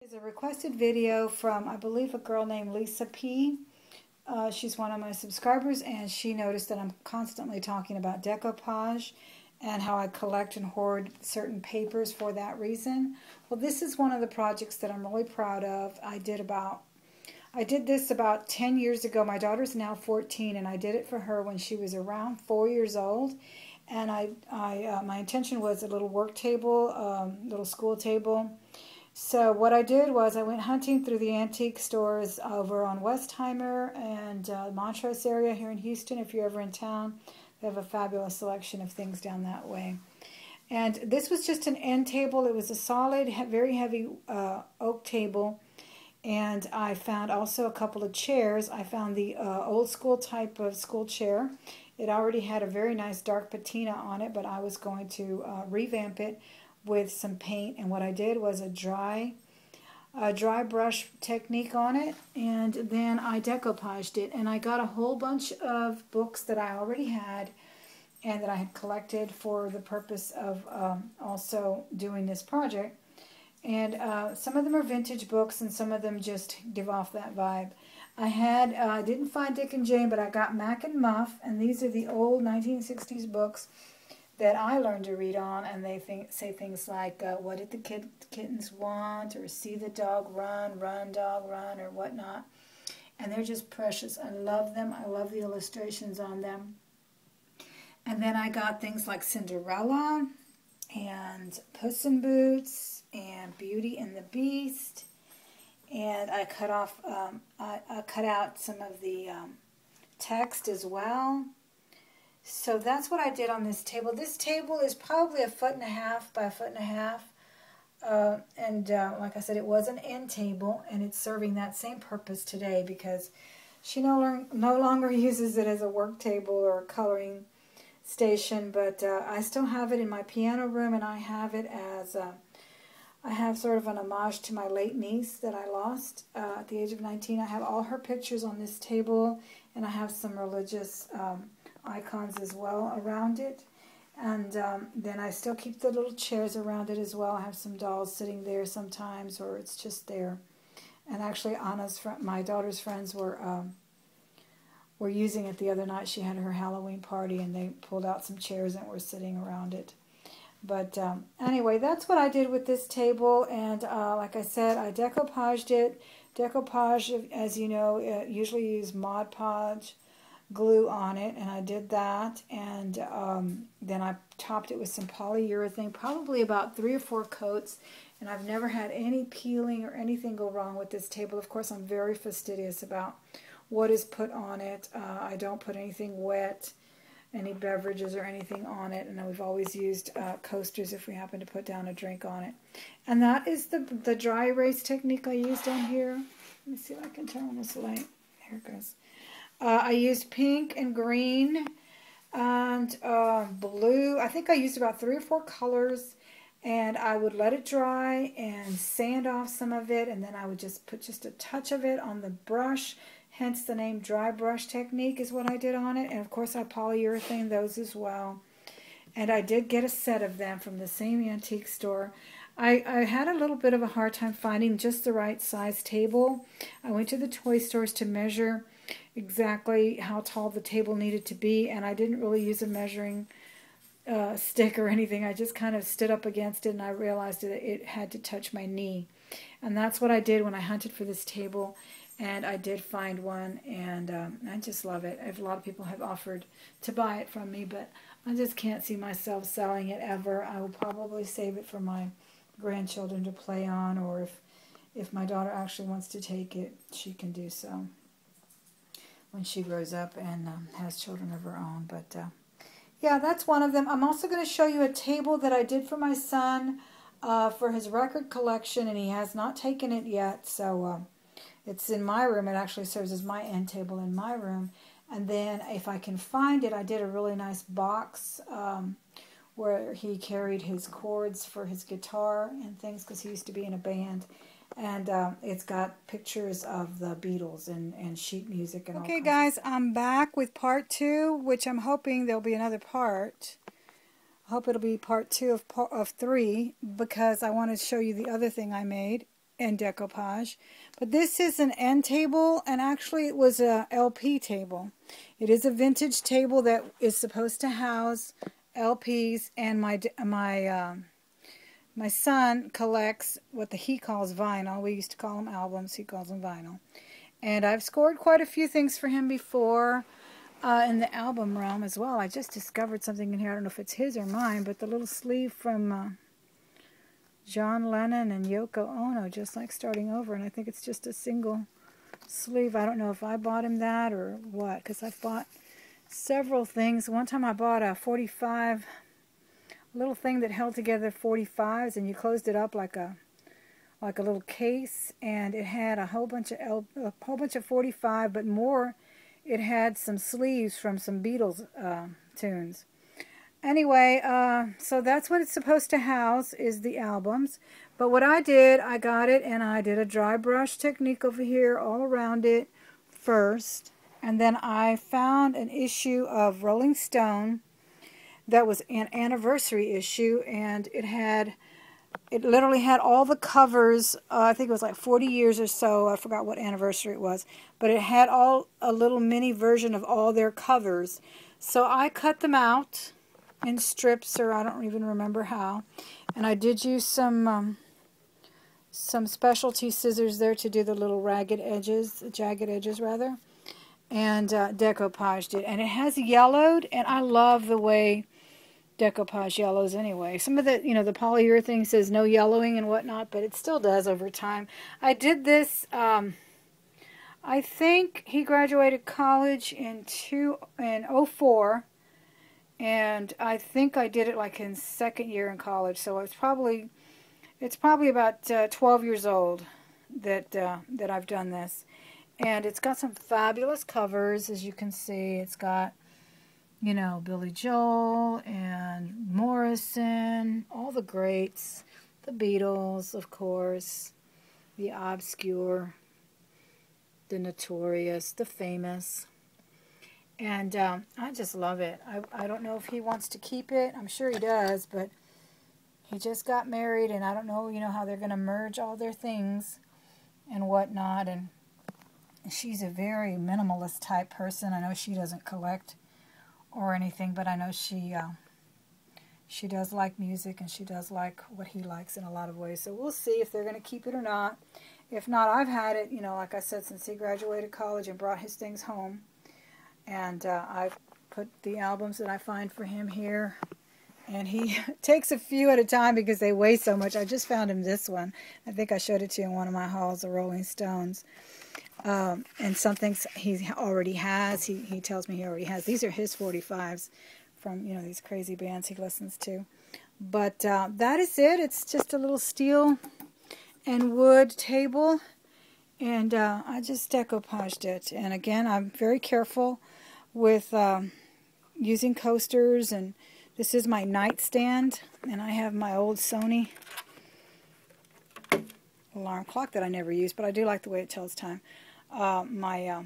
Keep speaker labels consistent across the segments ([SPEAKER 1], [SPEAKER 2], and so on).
[SPEAKER 1] It's a requested video from, I believe, a girl named Lisa P. She's one of my subscribers, and she noticed that I'm constantly talking about decoupage and how I collect and hoard certain papers for that reason. Well, this is one of the projects that I'm really proud of. I did this about 10 years ago. My daughter's now 14, and I did it for her when she was around 4 years old. And my intention was a little work table, little school table. So what I did was I went hunting through the antique stores over on Westheimer and Montrose area here in Houston. If you're ever in town, they have a fabulous selection of things down that way. And this was just an end table. It was a solid, very heavy oak table. And I found also a couple of chairs. I found the old school type of school chair. It already had a very nice dark patina on it, but I was going to revamp it with some paint, and what I did was a dry brush technique on it, and then I decoupaged it, and I got a whole bunch of books that I already had and that I had collected for the purpose of also doing this project. And some of them are vintage books, and some of them just give off that vibe. I didn't find Dick and Jane, but I got Mac and Muff, and these are the old 1960s books that I learned to read on, and they say things like, what did the kittens want, or see the dog run, run dog run, or whatnot. And they're just precious. I love them. I love the illustrations on them. And then I got things like Cinderella and Puss in Boots and Beauty and the Beast. And I cut out some of the text as well. So that's what I did on this table. This table is probably 1.5 feet by 1.5 feet. Like I said, it was an end table, and it's serving that same purpose today because she no longer uses it as a work table or a coloring station. But I still have it in my piano room, and I have it as I have sort of an homage to my late niece that I lost at the age of 19. I have all her pictures on this table, and I have some religious icons as well around it, and then I still keep the little chairs around it as well. I have some dolls sitting there sometimes, or it's just there. And actually, my daughter's friends were using it the other night. She had her Halloween party, and they pulled out some chairs and were sitting around it. But anyway, that's what I did with this table, and like I said, I decoupaged it. Decoupage, as you know, usually use Mod Podge glue on it, and I did that, and then I topped it with some polyurethane, probably about 3 or 4 coats, and I've never had any peeling or anything go wrong with this table. Of course, I'm very fastidious about what is put on it. I don't put anything wet, any beverages or anything on it, and we've always used coasters if we happen to put down a drink on it. And that is the dry erase technique I used on here. Let me see if I can turn on this light. There it goes. I used pink and green and blue. I think I used about 3 or 4 colors, and I would let it dry and sand off some of it, and then I would just put just a touch of it on the brush, hence the name dry brush technique is what I did on it. And of course I polyurethane those as well. And I did get a set of them from the same antique store. I had a little bit of a hard time finding just the right size table. I went to the toy stores to measure exactly how tall the table needed to be, and I didn't really use a measuring stick or anything. I just kind of stood up against it, and I realized that it had to touch my knee. And that's what I did when I hunted for this table, and I did find one, and I just love it. A lot of people have offered to buy it from me, but I just can't see myself selling it ever. I will probably save it for my grandchildren to play on, or if my daughter actually wants to take it, she can do so when she grows up and has children of her own. But yeah, that's one of them. I'm also going to show you a table that I did for my son for his record collection, and he has not taken it yet, so it's in my room. It actually serves as my end table in my room. And then if I can find it, I did a really nice box where he carried his cords for his guitar and things, because he used to be in a band. And it's got pictures of the Beatles and sheet music and all kinds of stuff. Okay, guys, I'm back with part 2, which I'm hoping there'll be another part. I hope it'll be part 2 of 3, because I want to show you the other thing I made. in decoupage. But this is an end table, and actually it was a LP table. It is a vintage table that is supposed to house LPs, and my son collects what he calls vinyl. We used to call them albums. He calls them vinyl. And I've scored quite a few things for him before in the album realm as well. I just discovered something in here. I don't know if it's his or mine, but the little sleeve from John Lennon and Yoko Ono, Just Like Starting Over. And I think it's just a single sleeve. I don't know if I bought him that or what, because I've bought several things. One time I bought a 45... little thing that held together 45s, and you closed it up like a little case, and it had a whole bunch of 45, but more, it had some sleeves from some Beatles tunes. Anyway, so that's what it's supposed to house, is the albums. But what I did, I got it and I did a dry brush technique over here all around it first, and then I found an issue of Rolling Stone that was an anniversary issue, and it literally had all the covers. I think it was like 40 years or so. I forgot what anniversary it was, but it had a little mini version of all their covers. So I cut them out in strips, or I don't even remember how, and I did use some specialty scissors there to do the little jagged edges rather, and decoupaged it, and it has yellowed, and I love the way decoupage yellows anyway. Some of the, the polyurethane says no yellowing and whatnot, but it still does over time. I did this, I think he graduated college in 04, and I think I did it like in second year in college, so it's probably about 12 years old that I've done this. And it's got some fabulous covers, as you can see. It's got, Billy Joel and Morrison, all the greats, the Beatles, of course, the obscure, the notorious, the famous. And I just love it. I don't know if he wants to keep it. I'm sure he does, but he just got married, and I don't know, how they're going to merge all their things and whatnot. And she's a very minimalist type person. I know she doesn't collect or anything, but I know she does like music, and she does like what he likes in a lot of ways. So we'll see if they're going to keep it or not. If not, I've had it, like I said, since he graduated college and brought his things home. And I've put the albums that I find for him here. And he takes a few at a time because they weigh so much. I just found him this one. I think I showed it to you in one of my hauls, the Rolling Stones. And some things he already has. He tells me he already has. These are his 45s from, these crazy bands he listens to. But that is it. It's just a little steel and wood table. And I just decoupaged it. And again, I'm very careful with using coasters. And this is my nightstand. And I have my old Sony alarm clock that I never use, but I do like the way it tells time. My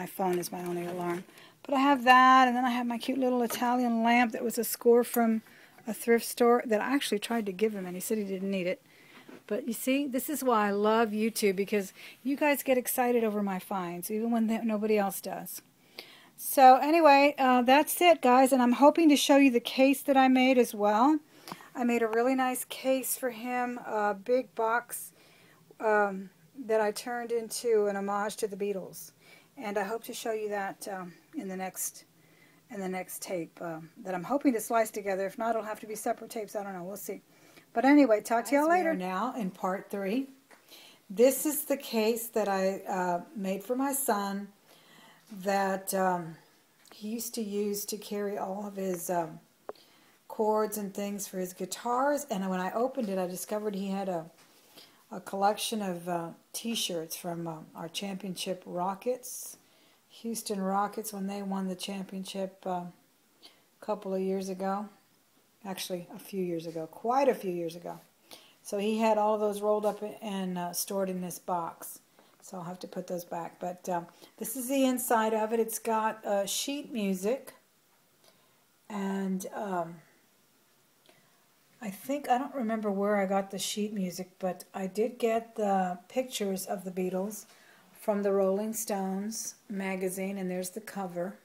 [SPEAKER 1] phone is my only alarm. But I have that, and then I have my cute little Italian lamp that was a score from a thrift store that I actually tried to give him, and he said he didn't need it. But you see, this is why I love YouTube, because you guys get excited over my finds, even when nobody else does. So anyway, that's it, guys, and I'm hoping to show you the case that I made as well. I made a really nice case for him, a big box that I turned into an homage to the Beatles, and I hope to show you that in the next tape that I'm hoping to slice together. If not, it'll have to be separate tapes. I don't know. We'll see. But anyway, talk to y'all later. We are now in part 3. This is the case that I made for my son that he used to use to carry all of his chords and things for his guitars. And when I opened it, I discovered he had a collection of t-shirts from our championship Rockets, Houston Rockets, when they won the championship a couple of years ago. Actually, a few years ago, quite a few years ago. So he had all those rolled up and stored in this box. So I'll have to put those back. But this is the inside of it. It's got sheet music and I think, I don't remember where I got the sheet music, but I did get the pictures of the Beatles from the Rolling Stones magazine, and there's the cover.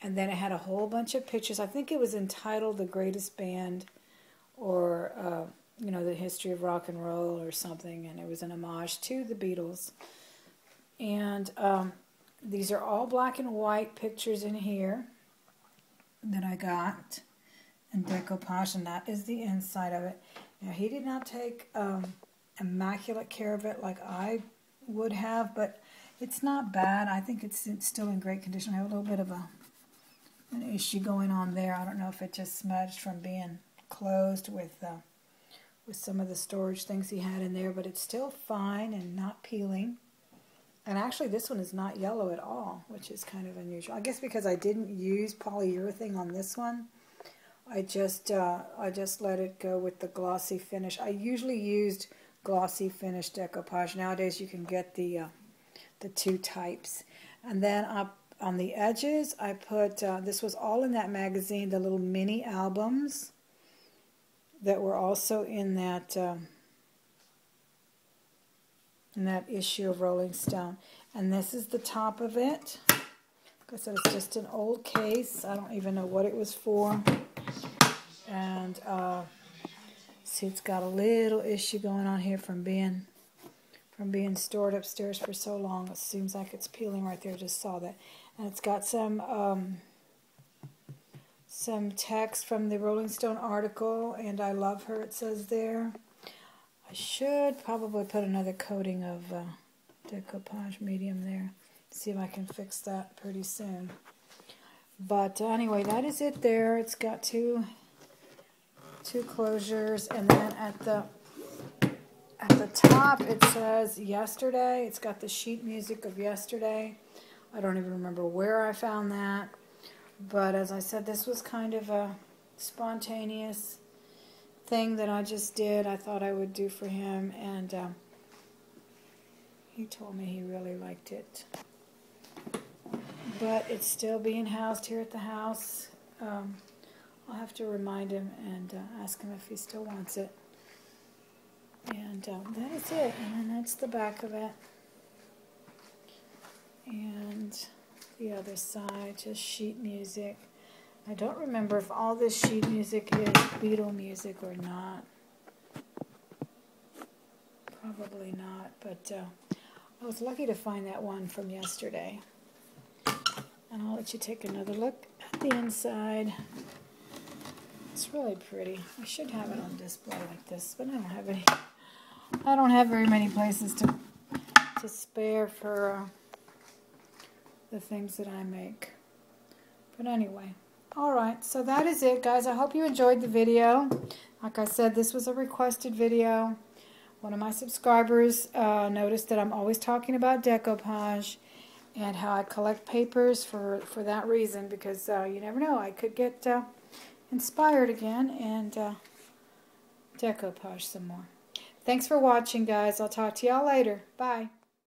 [SPEAKER 1] And then it had a whole bunch of pictures. I think it was entitled The Greatest Band, or, the history of rock and roll or something, and it was an homage to the Beatles. And these are all black and white pictures in here that I got in Decoupage, and that is the inside of it. Now, he did not take immaculate care of it like I would have, but it's not bad. I think it's still in great condition. I have a little bit of an issue going on there. I don't know if it just smudged from being closed with some of the storage things he had in there, but it's still fine and not peeling. And actually, this one is not yellow at all, which is kind of unusual. I guess because I didn't use polyurethane on this one, I just let it go with the glossy finish. I usually used glossy finish decoupage. Nowadays, you can get the two types. And then up on the edges, I put, this was all in that magazine, the little mini albums that were also in that issue of Rolling Stone. And this is the top of it. Like I said, it's just an old case. I don't even know what it was for. And see, it's got a little issue going on here from being stored upstairs for so long. It seems like it's peeling right there. Just saw that. And it's got some text from the Rolling Stone article, and I love her, it says there. I should probably put another coating of decoupage medium there. See if I can fix that pretty soon. But anyway, that is it there. It's got two closures, and then at the top it says yesterday. It's got the sheet music of yesterday. I don't even remember where I found that. But as I said, this was kind of a spontaneous thing that I just did. I thought I would do for him, and he told me he really liked it. But it's still being housed here at the house. I'll have to remind him and ask him if he still wants it. And that is it. And then that's the back of it. And the other side, just sheet music. I don't remember if all this sheet music is Beatle music or not. Probably not, but I was lucky to find that one from yesterday. And I'll let you take another look at the inside. It's really pretty. I should have it on display like this, but I don't have any. I don't have very many places to spare for the things that I make. But anyway, alright, so that is it, guys. I hope you enjoyed the video. Like I said, this was a requested video. One of my subscribers noticed that I'm always talking about decoupage and how I collect papers for that reason, because you never know, I could get inspired again and decoupage some more. Thanks for watching, guys. I'll talk to y'all later. Bye.